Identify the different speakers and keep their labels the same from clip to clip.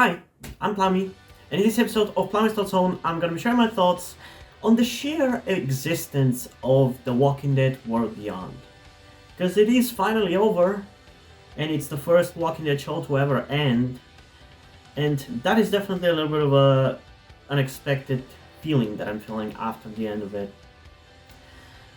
Speaker 1: Hi, I'm Plummy, and in this episode of Plummy's Thought Zone, I'm gonna be sharing my thoughts on the sheer existence of The Walking Dead World Beyond. Because it is finally over, and it's the first Walking Dead show to ever end, and that is definitely a little bit of a unexpected feeling that I'm feeling after the end of it.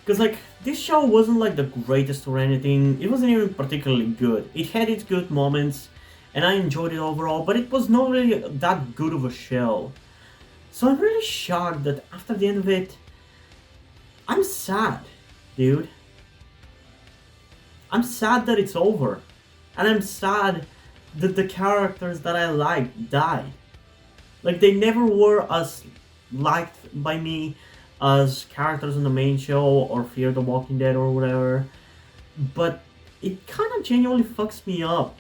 Speaker 1: Because, this show wasn't, the greatest or anything. It wasn't even particularly good. It had its good moments, and I enjoyed it overall, but it was not really that good of a show. So I'm really shocked that after the end of it, I'm sad, dude. I'm sad that it's over. And I'm sad that the characters that I liked died. They never were as liked by me as characters in the main show or Fear the Walking Dead or whatever. But it kind of genuinely fucks me up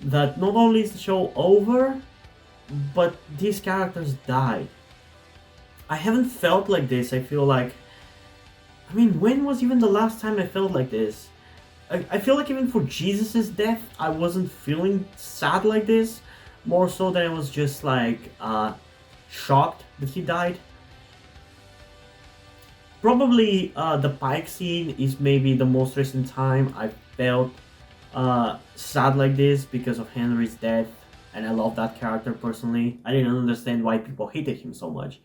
Speaker 1: that not only is the show over, but these characters died. I haven't felt like this. I feel like. When was even the last time I felt like this? I feel like even for Jesus' death, I wasn't feeling sad like this. More so than I was just shocked that he died. Probably the Pike scene is maybe the most recent time I felt sad like this because of Henry's death, and I love that character personally. I didn't understand why people hated him so much,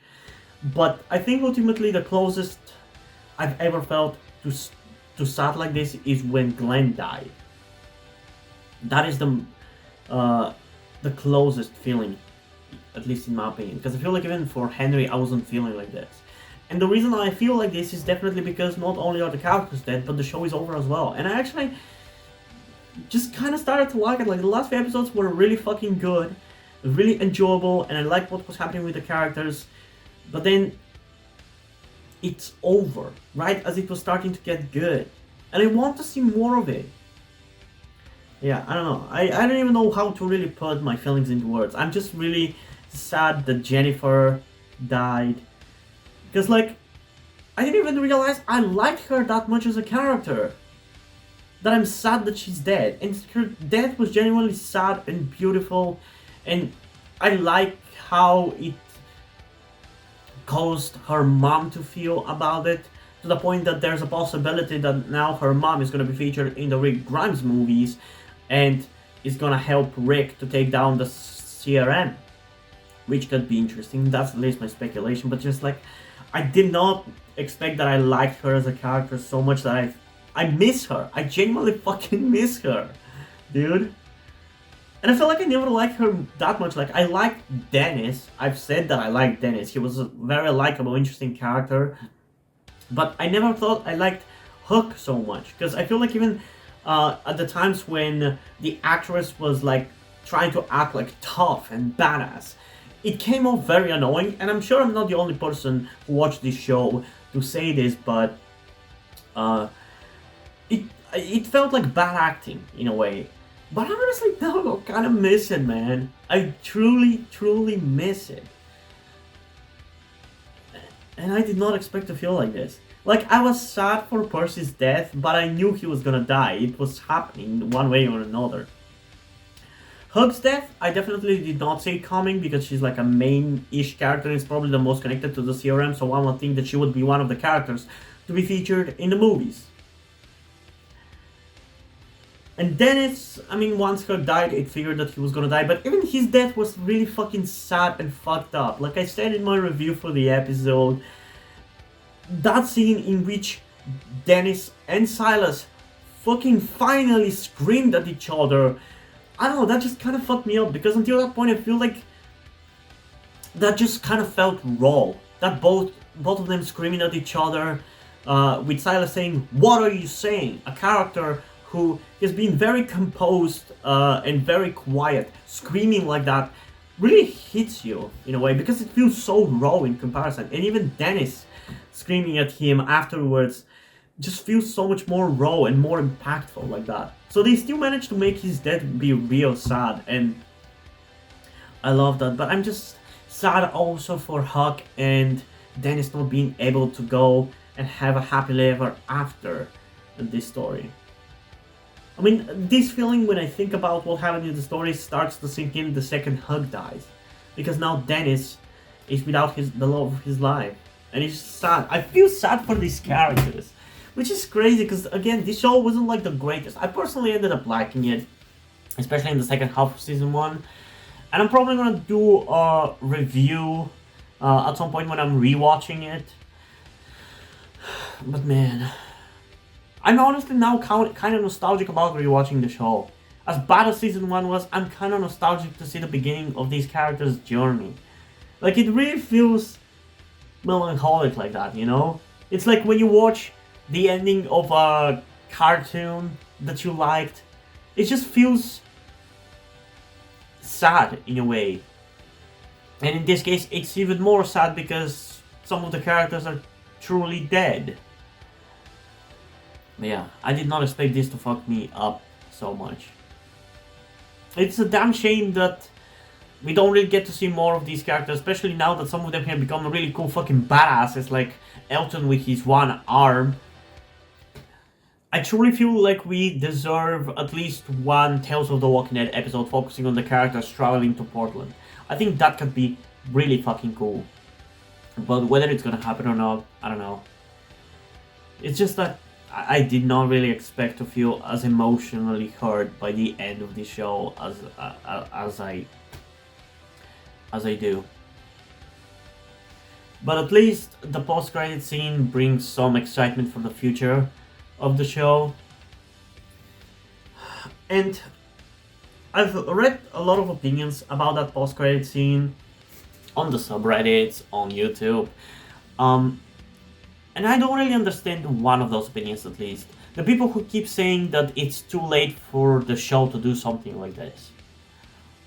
Speaker 1: but I think ultimately the closest I've ever felt to sad like this is when Glenn died. That is the closest feeling, at least in my opinion, because I feel like even for Henry I wasn't feeling like this. And the reason I feel like this is definitely because not only are the characters dead, but the show is over as well. And I actually just kind of started to like it. The last few episodes were really fucking good, really enjoyable, and I liked what was happening with the characters. But then it's over, right as it was starting to get good. And I want to see more of it. Yeah, I don't know. I don't even know how to really put my feelings into words. I'm just really sad that Jennifer died. Because, I didn't even realize I liked her that much as a character. That I'm sad that she's dead. And her death was genuinely sad and beautiful. And I like how it caused her mom to feel about it. To the point that there's a possibility that now her mom is going to be featured in the Rick Grimes movies. And is going to help Rick to take down the CRM. Which could be interesting. That's at least my speculation. But just I did not expect that I liked her as a character so much that I miss her. I genuinely fucking miss her, dude. And I feel like I never liked her that much. I liked Dennis. I've said that I liked Dennis. He was a very likable, interesting character. But I never thought I liked Hook so much. Because I feel like even at the times when the actress was trying to act tough and badass, it came off very annoying, and I'm sure I'm not the only person who watched this show to say this, but it felt like bad acting in a way. But honestly, no, I kind of miss it, man. I truly, truly miss it. And I did not expect to feel like this. I was sad for Percy's death, but I knew he was gonna die. It was happening one way or another. Hug's death, I definitely did not see it coming because she's a main-ish character and is probably the most connected to the CRM, so one would think that she would be one of the characters to be featured in the movies. And Dennis, once Hug died, it figured that he was gonna die, but even his death was really fucking sad and fucked up. Like I said in my review for the episode, that scene in which Dennis and Silas fucking finally screamed at each other, I don't know, that just kind of fucked me up because until that point I feel like that just kind of felt raw. That both of them screaming at each other, with Silas saying, "What are you saying?" A character who has been very composed and very quiet, screaming like that really hits you in a way because it feels so raw in comparison. And even Dennis screaming at him afterwards just feels so much more raw and more impactful like that. So they still managed to make his death be real sad, and I love that. But I'm just sad also for Huck and Dennis not being able to go and have a happily ever after this story. I mean, this feeling when I think about what happened in the story starts to sink in the second Hug dies. Because now Dennis is without the love of his life. And it's sad. I feel sad for these characters. Which is crazy because, again, this show wasn't like the greatest. I personally ended up liking it. Especially in the second half of season 1. And I'm probably gonna do a review at some point when I'm rewatching it. But man, I'm honestly now kind of nostalgic about rewatching the show. As bad as season 1 was, I'm kind of nostalgic to see the beginning of these characters' journey. Like, it really feels melancholic like that, you know? It's like when you watch the ending of a cartoon that you liked, it just feels sad in a way. And in this case, it's even more sad because some of the characters are truly dead. But yeah, I did not expect this to fuck me up so much. It's a damn shame that we don't really get to see more of these characters, especially now that some of them have become really cool fucking badasses, like Elton with his one arm. I truly feel like we deserve at least one Tales of the Walking Dead episode focusing on the characters traveling to Portland. I think that could be really fucking cool. But whether it's gonna happen or not, I don't know. It's just that I did not really expect to feel as emotionally hurt by the end of the show as I do. But at least the post-credit scene brings some excitement for the future of the show. And I've read a lot of opinions about that post-credit scene on the subreddits, on YouTube. And I don't really understand one of those opinions at least. The people who keep saying that it's too late for the show to do something like this.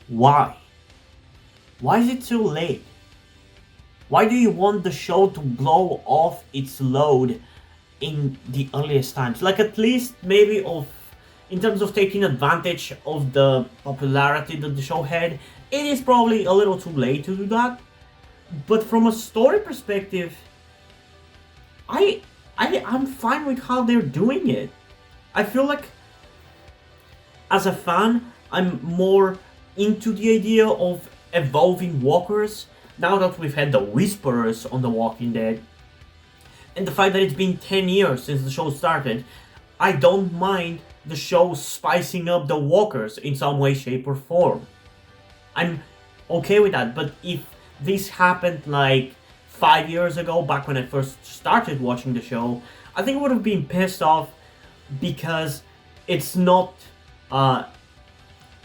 Speaker 1: Why? Why is it too late? Why do you want the show to blow off its load in the earliest times? Like, at least maybe in terms of taking advantage of the popularity that the show had, it is probably a little too late to do that. But from a story perspective, I'm fine with how they're doing it. I feel like, as a fan, I'm more into the idea of evolving walkers now that we've had the Whisperers on The Walking Dead. And the fact that it's been 10 years since the show started, I don't mind the show spicing up the walkers in some way, shape, or form. I'm okay with that, but if this happened like 5 years ago, back when I first started watching the show, I think I would have been pissed off because it's not,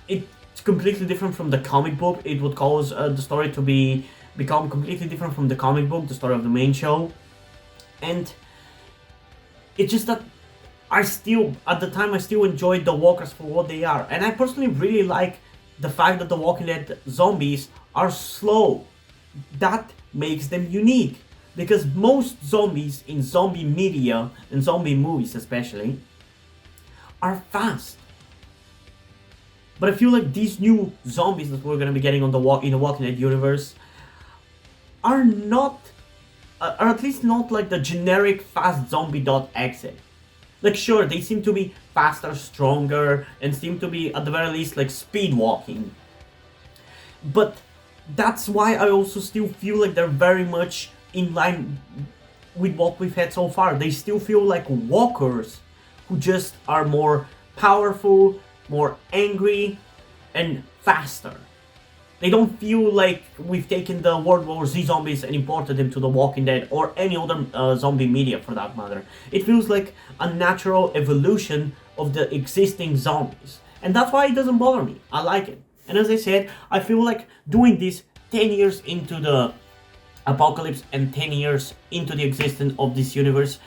Speaker 1: it's completely different from the comic book. It would cause the story to become completely different from the comic book, the story of the main show. And it's just that at the time, I still enjoyed the walkers for what they are. And I personally really like the fact that the Walking Dead zombies are slow. That makes them unique. Because most zombies in zombie media, and zombie movies especially, are fast. But I feel like these new zombies that we're gonna be getting in the Walking Dead universe are at least not like the generic fast zombie.exe. Like, sure, they seem to be faster, stronger, and seem to be at the very least like speed walking. But that's why I also still feel like they're very much in line with what we've had so far. They still feel like walkers who just are more powerful, more angry, and faster. They don't feel like we've taken the World War Z zombies and imported them to The Walking Dead or any other zombie media for that matter. It feels like a natural evolution of the existing zombies. And that's why it doesn't bother me. I like it. And as I said, I feel like doing this 10 years into the apocalypse and 10 years into the existence of this universe,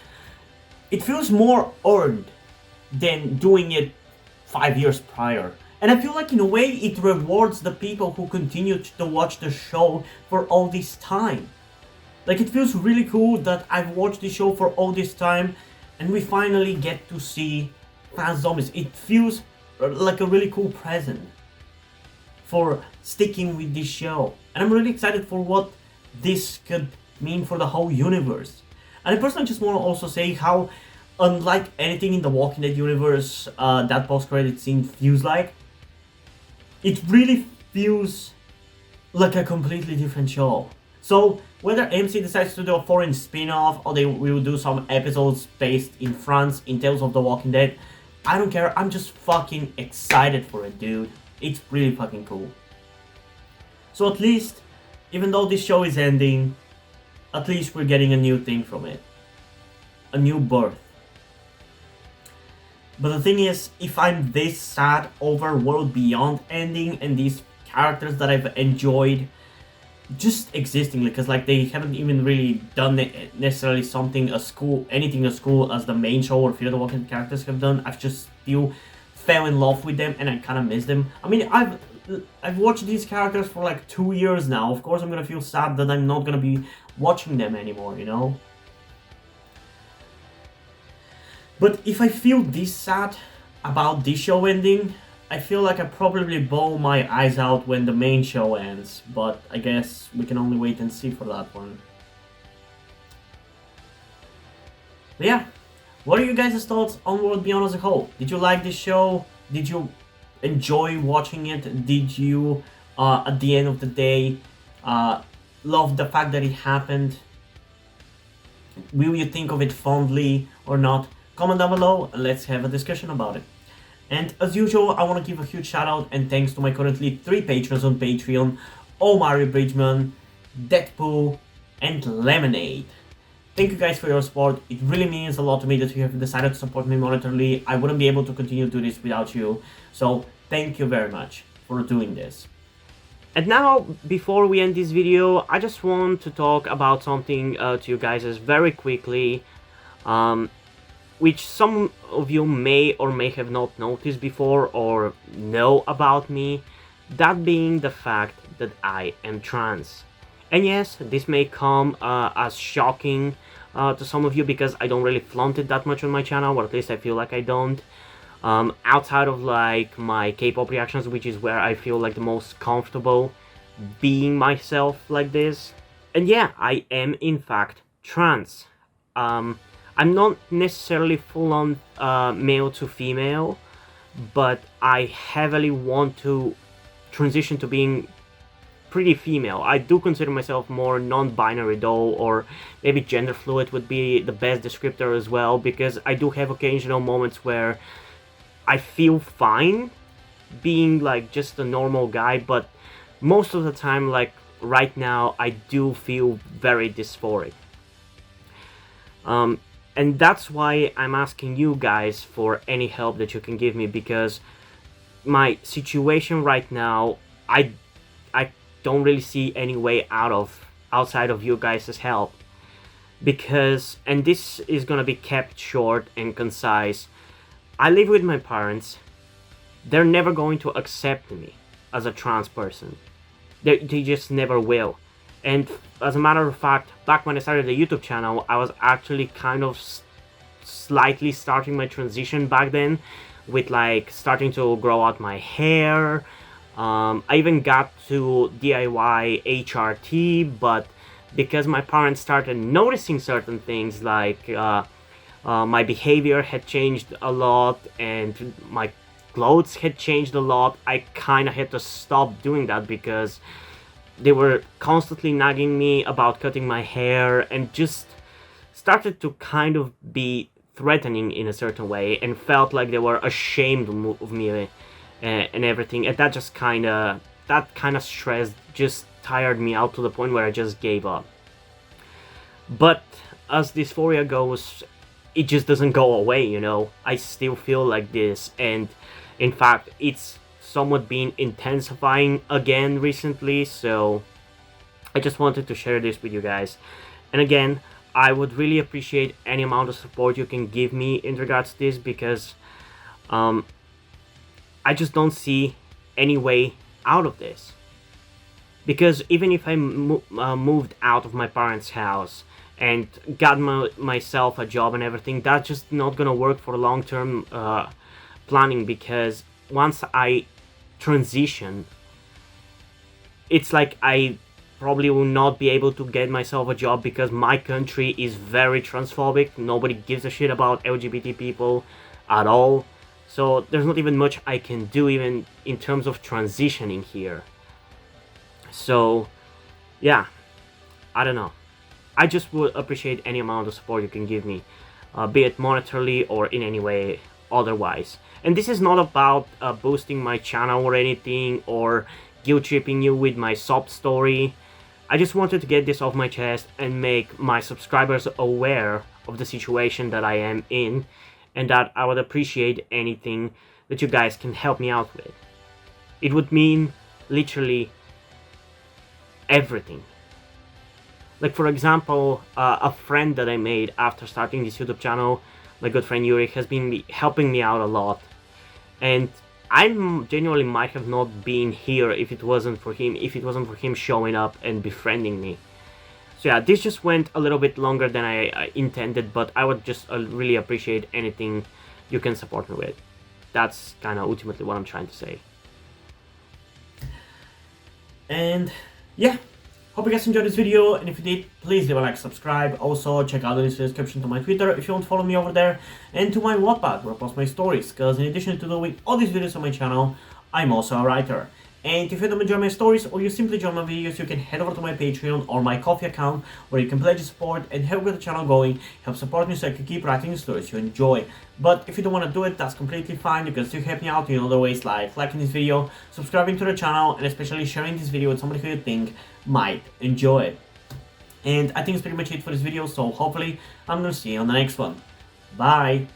Speaker 1: it feels more earned than doing it 5 years prior. And I feel like in a way it rewards the people who continued to watch the show for all this time. Like, it feels really cool that I've watched the show for all this time and we finally get to see fast zombies. It feels like a really cool present for sticking with this show. And I'm really excited for what this could mean for the whole universe. And I personally just want to also say how unlike anything in the Walking Dead universe, that post-credit scene feels like, it really feels like a completely different show. So whether AMC decides to do a foreign spin-off or they will do some episodes based in France in Tales of the Walking Dead, I don't care. I'm just fucking excited for it, dude. It's really fucking cool. So at least, even though this show is ending, at least we're getting a new thing from it. A new birth. But the thing is, if I'm this sad over World Beyond ending and these characters that I've enjoyed just existing, because like they haven't even really done necessarily something as cool, anything as cool as the main show or Fear the Walking Dead characters have done, I've just still fell in love with them and I kind of miss them. I mean, I've watched these characters for like 2 years now. Of course I'm gonna feel sad that I'm not gonna be watching them anymore, you know? But if I feel this sad about this show ending, I feel like I probably bawl my eyes out when the main show ends, but I guess we can only wait and see for that one. But yeah, what are you guys' thoughts on World Beyond as a whole? Did you like this show? Did you enjoy watching it? Did you, at the end of the day, love the fact that it happened? Will you think of it fondly or not? Comment down below and let's have a discussion about it. And as usual, I want to give a huge shout out and thanks to my currently 3 patrons on Patreon: Omari Bridgman, Deadpool, and Lemonade. Thank you guys for your support. It really means a lot to me that you have decided to support me monetarily. I wouldn't be able to continue to do this without you. So thank you very much for doing this. And now, before we end this video, I just want to talk about something to you guys very quickly. Which some of you may or may have not noticed before or know about me, that being the fact that I am trans. And yes, this may come as shocking to some of you because I don't really flaunt it that much on my channel, or at least I feel like I don't. Outside of like my K-pop reactions, which is where I feel like the most comfortable being myself like this. And yeah, I am in fact trans. I'm not necessarily full-on male to female, but I heavily want to transition to being pretty female. I do consider myself more non-binary though, or maybe gender fluid would be the best descriptor as well, because I do have occasional moments where I feel fine being like just a normal guy, but most of the time, like right now, I do feel very dysphoric. And that's why I'm asking you guys for any help that you can give me, because my situation right now, I don't really see any way outside of you guys' help. Because, and this is gonna be kept short and concise, I live with my parents. They're never going to accept me as a trans person. They just never will. And as a matter of fact, back when I started the YouTube channel, I was actually kind of slightly starting my transition back then, with like starting to grow out my hair. I even got to DIY HRT, but because my parents started noticing certain things, like my behavior had changed a lot and my clothes had changed a lot, I kind of had to stop doing that because they were constantly nagging me about cutting my hair and just started to kind of be threatening in a certain way, and felt like they were ashamed of me and everything. And that just kind of stress just tired me out to the point where I just gave up. But as dysphoria goes, it just doesn't go away, you know. I still feel like this, and in fact it's somewhat been intensifying again recently, so I just wanted to share this with you guys. And again, I would really appreciate any amount of support you can give me in regards to this, because I just don't see any way out of this. Because even if I moved out of my parents' house and got myself a job and everything, that's just not gonna work for long-term planning, because once I transition, it's like I
Speaker 2: probably will not be able to get myself a job because my country is very transphobic. Nobody gives a shit about LGBT people at all. So there's not even much I can do even in terms of transitioning here. So yeah, I don't know. I just would appreciate any amount of support you can give me, be it monetarily or in any way otherwise. And this is not about boosting my channel or anything, or guilt tripping you with my sob story. I just wanted to get this off my chest and make my subscribers aware of the situation that I am in, and that I would appreciate anything that you guys can help me out with. It would mean literally everything. Like, for example, a friend that I made after starting this YouTube channel, my good friend Yuri, has been helping me out a lot. And I genuinely might have not been here if it wasn't for him showing up and befriending me. So yeah, this just went a little bit longer than I intended, but I would just really appreciate anything you can support me with. That's kind of ultimately what I'm trying to say.
Speaker 1: And yeah, hope you guys enjoyed this video, and if you did, please leave a like, subscribe. Also, check out the description to my Twitter if you want to follow me over there, and to my Wattpad where I post my stories, because in addition to doing all these videos on my channel, I'm also a writer. And if you don't enjoy my stories, or you simply enjoy my videos, you can head over to my Patreon or my Ko-fi account, where you can pledge your support and help get the channel going, help support me so I can keep writing the stories you enjoy. But if you don't want to do it, that's completely fine. You can still help me out in other ways, like liking this video, subscribing to the channel, and especially sharing this video with somebody who you think might enjoy it. And I think it's pretty much it for this video, so hopefully I'm gonna see you on the next one. Bye!